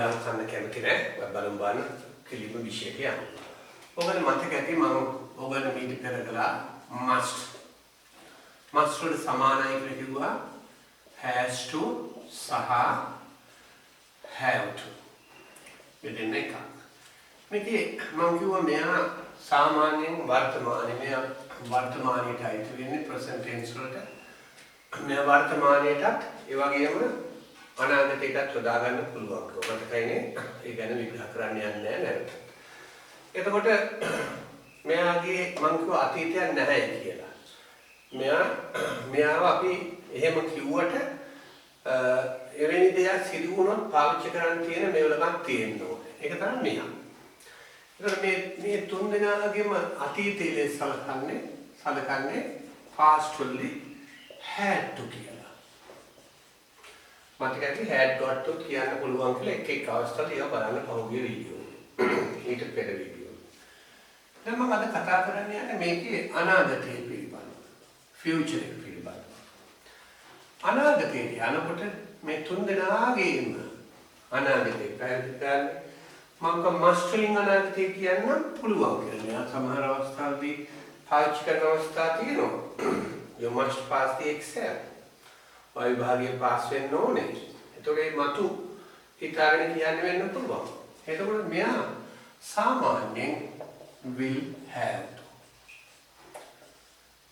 අහන්න කැමති නෑ. බලමු බලන්න කෙලිම විශේෂයක් යනවා. ඔයගොල්ලෝ මතක ඇති මම ඔයගොල්ලෝ මීට පෙර කළා must. must වල සමානයි කියලා කිව්වා has to සහ have to. මෙතන එකක්. මේකේ මම කිව්වා මෙයා සාමාන්‍යයෙන් වර්තමානයේට අයිති වෙන්නේ present tense වලට. මෙයා වර්තමානයේටත් ඒ වගේම අනාගතයටත් යොදා ගන්න පුළුවන්. මතකයිනේ ඒ ගැන විග්‍රහ කරන්න යන්නේ නැහැ. එතකොට මෙයාගේ මම කිව්වා අතීතයක් නැහැ කියලා. මෙයාව අපි එහෙම කිව්වට එවැනි දෙයක් සිදු වුණොත් පාවිච්චි කරන්න තියෙන මෙවලකක් තියෙන්න ඕනේ. ඒක තමයි මෙයා. මේ තුන් දෙනාගේම අතීතයේ සලකන්නේ past වලදී had to කියලා. මතකයි had got to කියන්න පුළුවන් කියලා එක අවස්ථාවල ඒවා බලන්න පහුගිය වීඩියෝ. ඊට පෙර වීඩියෝ. දැන් මම අද කතා කරන්න යන්නේ මේකේ අනාගතයේ පිළිබඳව. future එක පිළිබඳව. අනාගතයේ යනකොට මේ තුන් දෙනාගේම අනාගතේ පැහැදිලි කරන්න මම මස්ටරින් අනාගතය කියන්න පුළුවන් කියලා. සමහර අවස්ථාවලදී පාවිච්චි කරන අවස්ථා තියෙනවා. You must pass the exam. ඔය විභාගයේ පාස් වෙන්න ඕනේ. ඒතකොට මේ මතු හිතාගෙන කියන්න වෙන්න පුළුවන්. එතකොට මෙයා සාමාන්‍යයෙන් will have to.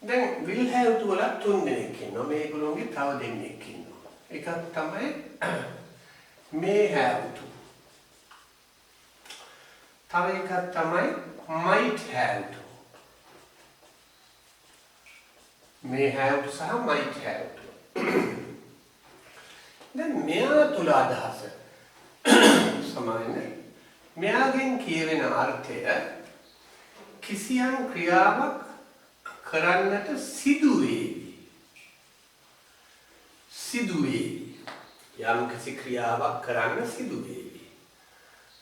දැන් will have to වල තුන් දෙනෙක් ඉන්නවා. මේගොල්ලෝගේ තව දෙන්නෙක් ඉන්නවා. එකක් තමයි may have to. තව එකක් තමයි might have to. may have to සහ might have to. දැන් මෙයා තුල අදහස සමානයි. මෙයාගෙන් කියවෙන අර්ථය කිසියම් ක්‍රියාවක් කරන්නට සිදු වේවි. යම් කිසි ක්‍රියාවක් කරන්න සිදු වේවි.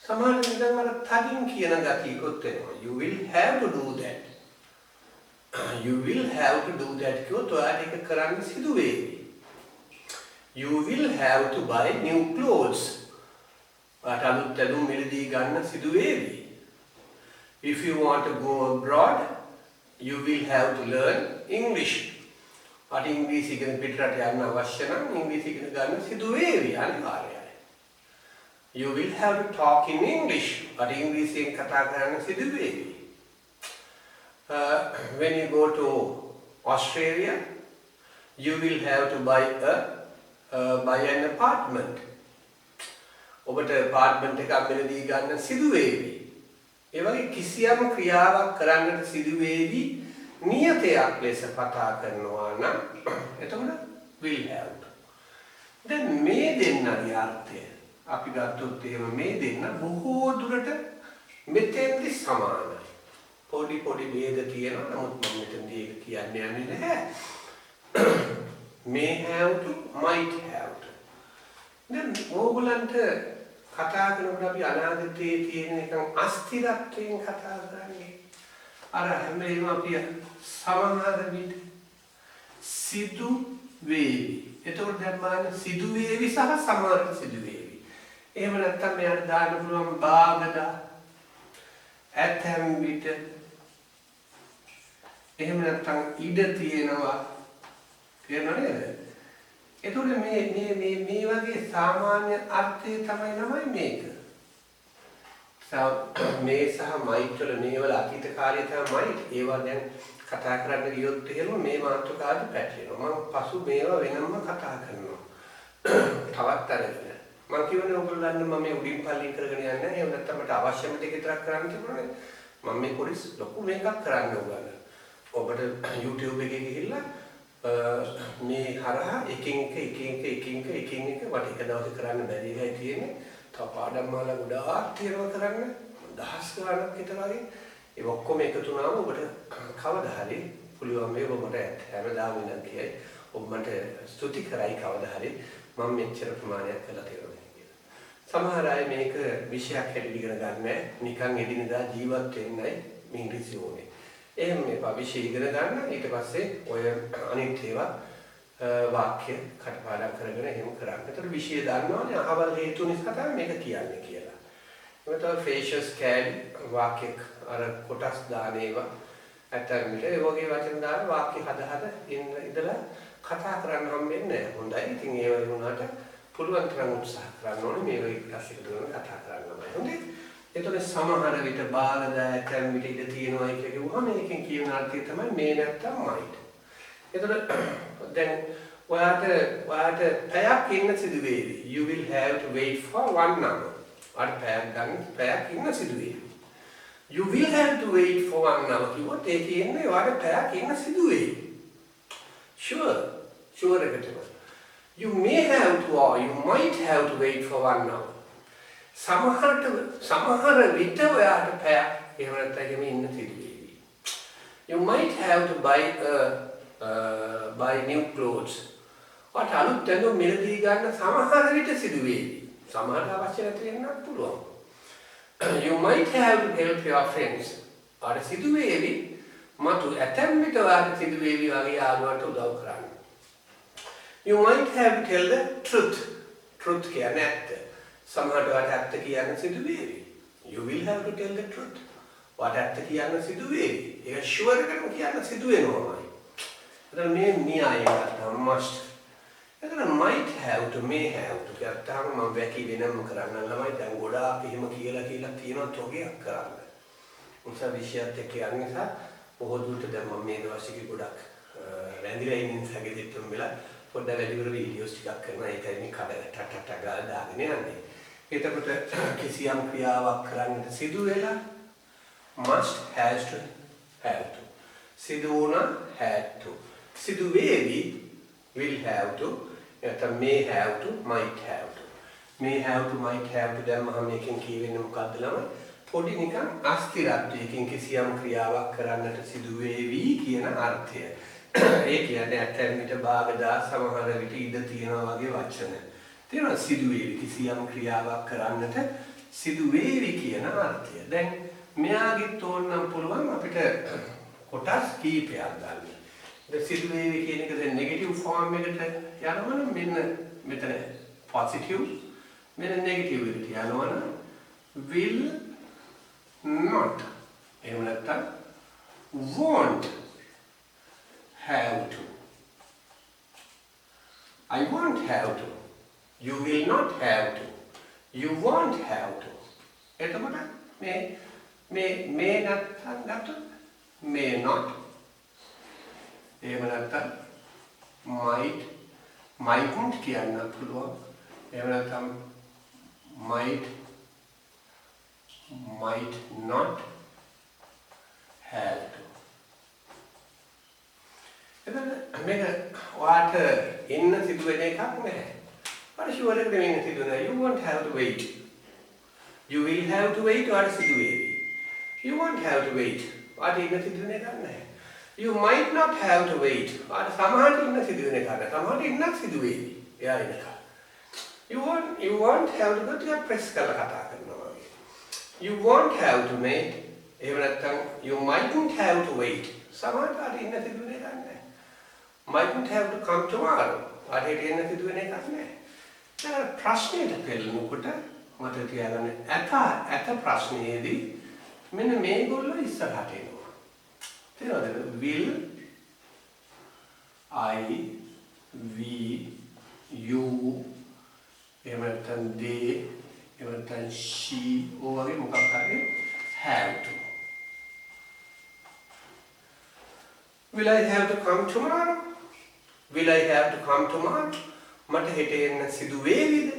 සමහර විටම අර තදින් කියන ගතියකොත් වෙනවා. You will have to do that. You will have to do that කියොත් ඔයාට ඒක කරන්න සිදු වේවි. You will have to buy new clothes. ඔයාට අලුත් ඇඳුම් මිලදී ගන්න සිදු වේවි. If you want to go abroad, you will have to learn English. ඔයාට ඉංග්‍රීසි ඉගෙන පිටරට යන්න අවශ්‍ය නම් ඉංග්‍රීසි ඉගෙන ගන්න සිදු වේවි අනිවාර්යයි. You will have to talk in English. ඔයාට ඉංග්‍රීසියෙන් කතා කරන්න සිදු වේවි. When you go to Australia, you will have to buy an apartment. ඔබට apartment එකක් මිලදී ගන්න සිදු වේවි. ඒ වගේ කිසියම් ක්‍රියාවක් කරන්නට සිදු වේවි නියතයක් ලෙස කතා කරනවා නම් එතකොට will have to. දැන් මේ දෙන්නගේ අර්ථය අපි ගත්තොත් එහෙම මේ දෙන්න බොහෝ දුරට මෙතෙන්දි සමානයි. පොඩි ભેද තියෙනවා. නමුත් මම මෙතනදී ඒක කියන්න යන්නේ නැහැ. may have to, might have to. දැන් ඕගොල්ලන්ට කතා කරනකොට අපි අනාගතයේ තියෙන නිකන් අස්තිරත්වයෙන් කතා කරන්නේ. අර හැම වෙලේම අපි සමහර විට සිදු වේවි. එතකොට දැන් බලන්න සිදු වේවි සහ සමහර සිදු වේවි. එහෙම නැත්නම් මෙයාට දාන්න පුළුවන් බාගදා ඇතැම් විට එහෙම නැත්නම් ඉඩ තියෙනවා කියනවා නේද? එතකොට මේ වගේ සාමාන්‍ය අර්ථය තමයි මේක. මේ සහ might වල මේ වල අතීත කාලයේ තමයි ඒවා දැන් කතා කරන්න ගියොත් එහෙම මේ මාතෘකාවට පැටලෙනවා. මම පසු මේවා වෙනම කතා කරනවා. තවත් අරගෙන. මම කියවනේ ඔයගොල්ලන්ට මම මේ උඩින් පල්ලින් කරගෙන යන්නේ නැහැ. එහෙම නැත්නම් මට අවශ්‍යම ටික විතරක් කරන්න තිබුණානේ. මම මේ පොලිස් ලොකු මේකක් කරන්න ඕගන්න. ඔබට YouTube එකේ ගිහිල්ලා මේ හරහා එකින් එක වට එක දවසේ කරන්න බැරි එකයි තියෙන්නේ. තව පාඩම් මාලා ගොඩාක් තියෙනවා කරන්න. දහස් ගණනක් විතර වගේ. ඒ ඔක්කොම එකතු වුණාම ඔබට කවදා හරි පුළුවන් මේ ඔබට හැමදාම වෙන කියයි. ඔබ මට ස්තුති කරයි කවදා හරි මම මෙච්චර ප්‍රමාණයක් කළා කියලා කියලා. සමහර අය මේක විෂයක් හැටියට ඉගෙන ගන්න නිකන් එදිනදා ජීවත් වෙන්නයි ඉංග්‍රීසි ඕනේ. එහෙම මේ විෂය ඉගෙන ගන්න ඊට පස්සේ ඔය අනිත් ඒවා වාක්‍ය කටපාඩම් කරගෙන එහෙම කරන්න. ඒතර විෂය දන්නවනේ අහවල් හේතු නිසා තමයි මේක කියන්නේ කියලා. ඒකට ෆේෂස් කෑලි වාක්‍ය අර කොටස් දාන ඒවා ඇත්තට ඒ වගේ වචන දාන වාක්‍ය හද ඉඳලා කතා කරන්න හම්බෙන්නේ නැහැ. හොඳයි. ඉතින් ඒ වුණාට පුළුවන් තරම් උත්සාහ කරන්න ඕනේ මේ වගේ ක්ලාසික දුරන කතා කරන්නමයි. හොඳයි. ඒතකොට සමහර විට බාලදායකයන් විට ඉඳ තියෙනවා කියලා කිව්වම මේකෙන් කියන අර්ථය තමයි මේ නැත්තම් මයිට්. ඒතකොට දැන් ඔයාට පැයක් ඉන්න සිදු වේවි. You will have to wait for 1 hour. අර පැයක් ඉන්න සිදු වේවි. You will have to wait for 1 hour කිව්වොත් ඒ කියන්නේ ඔයාට පැයක් ඉන්න සිදු වේවි. Sure එකටම. You may have to or you might have to wait for 1 hour. සමහර විට ඔයාට පැයක් එහෙම නැත්නම් ඉන්න සිදු වේවි. You might have to buy new clothes. ඔයාට අලුත් ඇඳුම් මිලදී ගන්න සමහර විට සිදු වේවි. සමහරට අවශ්‍ය නැති වෙන්නත් පුළුවන්. You might have to help your friends. අර සිදු වේවි මතු ඇතැම් විට ඔයාට සිදු වේවි වගේ යාළුවන්ට උදව් කරන්න. You might have to tell the truth. Truth කියන්නේ ඇත්ත. සමහරට ඔයාට ඇත්ත කියන්න සිදු වේවි. You will have to tell the truth. ඔයාට ඇත්ත කියන්න සිදු වේවි. ඒක ෂුවර් එකටම කියන්න සිදු වෙනවාමයි. එතන මේ න්‍යායයක් තමයි must. එතන might have to may have to කියත්තාම මම වැකි වෙනම කරන්න ළමයි දැන් ගොඩාක් එහෙම කියලා තියෙනවා තෝගයක් කරන්න. උන්සා විෂයත් එක්ක යන නිසා බොහෝ දුරට දැන් මම මේ දවස්වල ගොඩක් රැඳිලා ඉන්න නිසා ගෙදෙට්ටම වෙලා පොඩ්ඩක් වැඩිපුර වීඩියෝස් ටිකක් කරනවා ඒකයි මේ කඩ ටට ගාලා දාගෙන යන්නේ. එතකොට කිසියම් ක්‍රියාවක් කරන්නට සිදු වෙලා must has to have to සිදු වුණා had to සිදු වේවි will have to එතන may have to might have to may have to might have to දැන් මම මේකෙන් කියවෙන්නේ මොකක්ද ළමයි පොඩි නිකන් අස්තිරත්වයකින් කිසියම් ක්‍රියාවක් කරන්නට සිදු වේවි කියන අර්ථය. ඒ කියන්නේ ඇත්තටම විට භාගදා සමහර විට ඉඳ තියනවා වගේ වචන. තේරෙනවද සිදු වේවි කිසියම් ක්‍රියාවක් කරන්නට සිදු වේවි කියන අර්ථය. දැන් මෙයාගෙත් ඕනනම් පුළුවන් අපිට කොටස් කීපයක් ගන්න. දැන් සිදු වේවි කියන එක දැන් නෙගටිව් ෆෝම් එකට යනවනම් මෙන්න මෙතන පොසිටිව් මෙන්න නෙගටිව් එකට යනවනම් will not එහෙම නැත්නම් won't have to. I won't have to. You will not have to. You won't have to. එතකොට may නැත්නම් නැත්නම් may not. එහෙම නැත්නම් mightn't කියන්න පුළුවන්. එහෙම නැත්නම් might not have to. එතන මේක ඔයාට ඉන්න සිදුවෙන එකක් නෑ. but sure එකකට ඉන්න සිදුවෙන you won't have to wait. You will have to wait ඔයාට සිදු වේවි. You won't have to wait. ඔයාට ඉන්න සිදුවෙන එකක් නෑ. You might not have to wait. ඔයාට සමහරට ඉන්න සිදුවෙන එකක් නෑ. සමහරට ඉන්නක් සිදු වේවි. එයා ඉන්නක. You won't have to go to your press කරලා කතා කරනවා වගේ. You won't have to wait. එහෙම නැත්නම් you mightn't have to wait. සමහරට ඉන්න සිදුවෙන එකක් නෑ. Mightn't have to come tomorrow. අරහෙට එන්න සිදුවෙන එකක් නෑ. දැන් ප්‍රශ්නෙට පෙළෙනකොට මට තියාගන්න ඇත ප්‍රශ්නයේදී මෙන්න මේගොල්ලෝ ඉස්සරහට එනවා. තේරෙනවද? will I we you එහෙම නැත්නම් they එහෙම නැත්නම් she ඔය මොකක් හරි have to. Will I have to come tomorrow? Will I have to come tomorrow? මට හෙට එන්න සිදු වේවිද?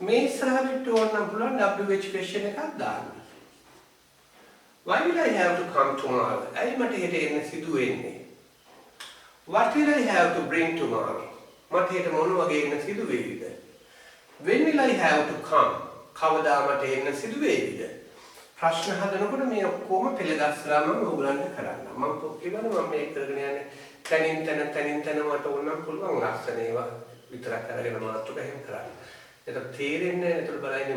මේ ඉස්සරහට ඕනනම් පුළුවන් WH question එකක් දාන්න. Why will I have to come tomorrow? ඇයි මට හෙට එන්න සිදු වෙන්නේ? What will I have to bring tomorrow? මට හෙට මොන වගේ එන්න සිදු වේවිද? When will I have to come? කවදා මට එන්න සිදු වේවිද? ප්‍රශ්න හදනකොට මේ ඔක්කොම පෙළගස්සලාම ඕගලන්ට කරන්න. මම කියවනේ මම මේක කරගෙන යන්නේ තනින් තන මට ඕනම් පුළුවන් ලස්සන ඒවා විතරක් අරගෙන මාතෘක එහෙම කරන්න. ඒක තේරෙන්නේ නැහැ. ඒතර බලන්නේ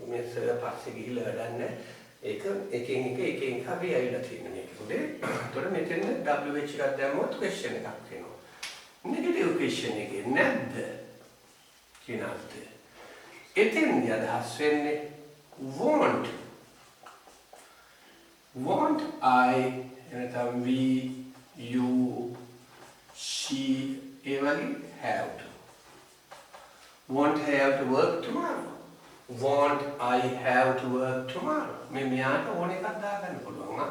මේ සර් පස්සේ ගිහිල්ලා වැඩන්නේ. ඒක එකින් එක අපි ඇවිල්ලා තියෙන මේක. හොඳේ. ඒතර මෙතෙන් WH එකක් දැම්මොත් question එකක් එනවා. education එකේ නැද්ද කියන අර්ථය. එතෙන්දී අදහස් වෙන්නේ won't I එනතම් we you she ඒ වගේ have to. Won't I have to work tomorrow? Won't I have to work tomorrow? මේ මෙයාට ඕන එකක් දාගන්න පුළුවන් නා.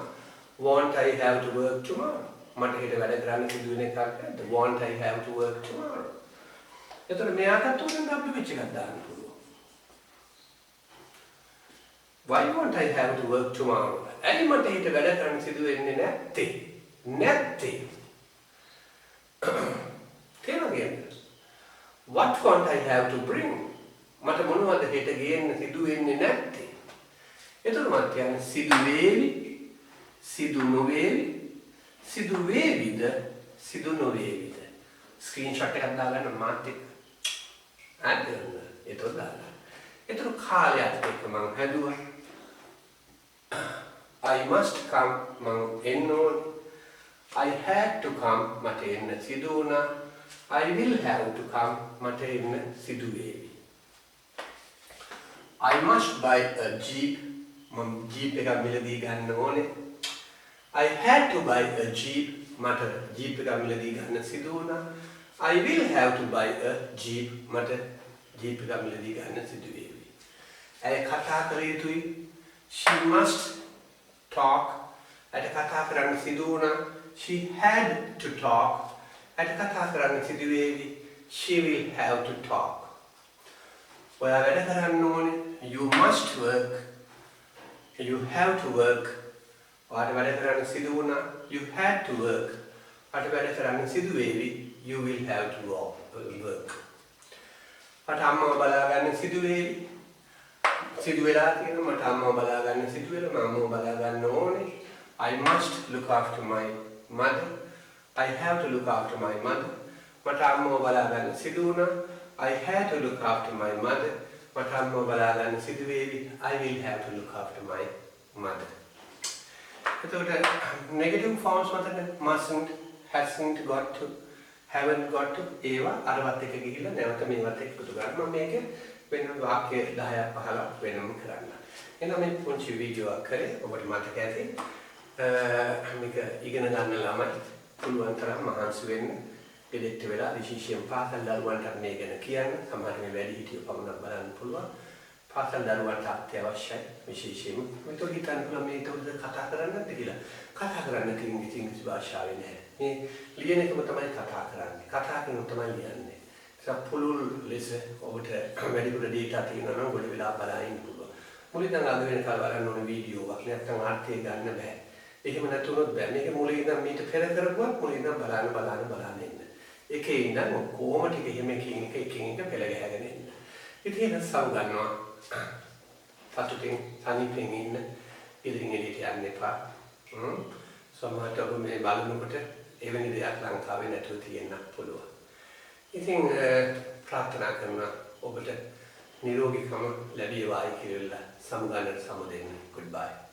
Won't I have to work tomorrow? මට හෙට වැඩ කරන්න සිදු වෙන එකක් නැද්ද? Won't I have to work tomorrow? එතකොට මෙයාටත් උඩින් W වෙච්ච එකක් දාන්න පුළුවන්. Why won't I have to work tomorrow? ඇයි මට හෙට වැඩ කරන්න සිදු වෙන්නේ නැත්තේ? තේරුණාද? What won't I have to bring? මට මොනවද හෙට ගේන්න සිදු වෙන්නේ නැත්තේ? එතකොට මම කියන්නේ සිදු වේවි, සිදු නොවේවි, සිදු වේවිද, සිදු නොවේවිද? ස්ක්‍රීන්ෂොට් එකක් දාගන්න මාත් එක්ක. හරිද? එතකොට දාන්න. එතකොට කාලයක් එක්ක මම හැදුවා. I must come මම එන්න ඕන. I had to come මට එන්න සිදු වුණා. I will have to come මට එන්න සිදු වේවි. I must buy a jeep මම jeep එකක් මිලදී ගන්න ඕනේ. I had to buy a jeep මට jeep එකක් මිලදී ගන්න සිදු වුණා. I will have to buy a jeep මට jeep එකක් මිලදී ගන්න සිදු වේවි. ඇය කතා කළ යුතුයි. She must talk ඇයට කතා කරන්න සිදු වුණා. She had to talk ඇයට කතා කරන්න සිදු වේවි. She will have to talk. ඔයා වැඩ කරන්න ඕනේ. You must work. You have to work. ඔයාට වැඩ කරන්න සිදු වුණා. You had to work. ඔයාට වැඩ කරන්න සිදු වේවි. You will have to work. මට අම්මව බලා ගන්න සිදු වේවි. සිදු වෙලා තියෙනවා මට අම්මව බලා ගන්න සිදු වෙලා මම අම්මව බලා ගන්න ඕනේ. I must look after my mother. I have to look after my mother. මට අම්මව බලා ගන්න සිදු වුණා. I had to look after my mother. මට අම්මව බලා ගන්න සිදු වේවි. I will have to look after my mother. එතකොට negative forms මතක mustn't, hasn't, got to, haven't got to ඒවා අරවත් එක ගිහිල්ලා නැවත මේවත් එක්ක එකතු කරන්න. මම මේක වෙන වාක්‍ය 10ක් 15ක් වෙනම කරන්න. එහෙනම් මේ පුංචි වීඩියෝ එක කරේ ඔබට මතක ඇති. මේක ඉගෙන ගන්න ළමයි පුළුවන් තරම් මහන්සි වෙන්න. ගෙදෙට්ට වෙලා විශේෂයෙන් පාසල් දරුවන්ට මේ ගැන කියන්න. සමහර මේ වැඩි හිටියෝ පමණක් බලන්න පුළුවන්. පාසල් දරුවන්ට අත්‍යවශ්‍යයි විශේෂයෙන්ම. මේක හිතන්න පුළුවන් මේක උදේ කතා කරන්න නැද්ද කියලා. කතා කරන්න තියෙන්නේ ඉංග්‍රීසි භාෂාවේ නෑ. මේ ලියන එකම තමයි කතා කරන්නේ. කතා කරන තමයි ලියන්නේ. ඒක පුළුල් ලෙස ඔබට වැඩිපුර data තියෙනවා නම් ගොඩ වෙලා බලන්න පුළුවන්. මුලින් නම් අද වෙනකල් බලන්න ඕන වීඩියෝවක් නැත්නම් අර්ථය ගන්න බෑ. එහෙම නැතුනොත් බෑ. මේක මුලින් ඉඳන් මීට පෙර කරපුවත් මුලින් ඉඳන් බලන්න ඉන්න. එකේ ඉඳන් කොහොම ටික එහෙම එකින් එක පෙළ ගැහගෙන ඉන්න. ඉතින් ඒක සව ගන්නවා. සතුටින් තනියෙන් ඉන්න. ඉතින් එළියට යන්න එපා. සමහරට ඔබ මේ බලනකොට එවැනි දෙයක් ලංකාවේ නැතුව තියෙන්න පුළුවන්. ඉතින් ප්‍රාර්ථනා කරනවා ඔබට නිරෝගීකම ලැබේවායි කියලා සමුගන්නට සමුදෙන්න. Goodbye.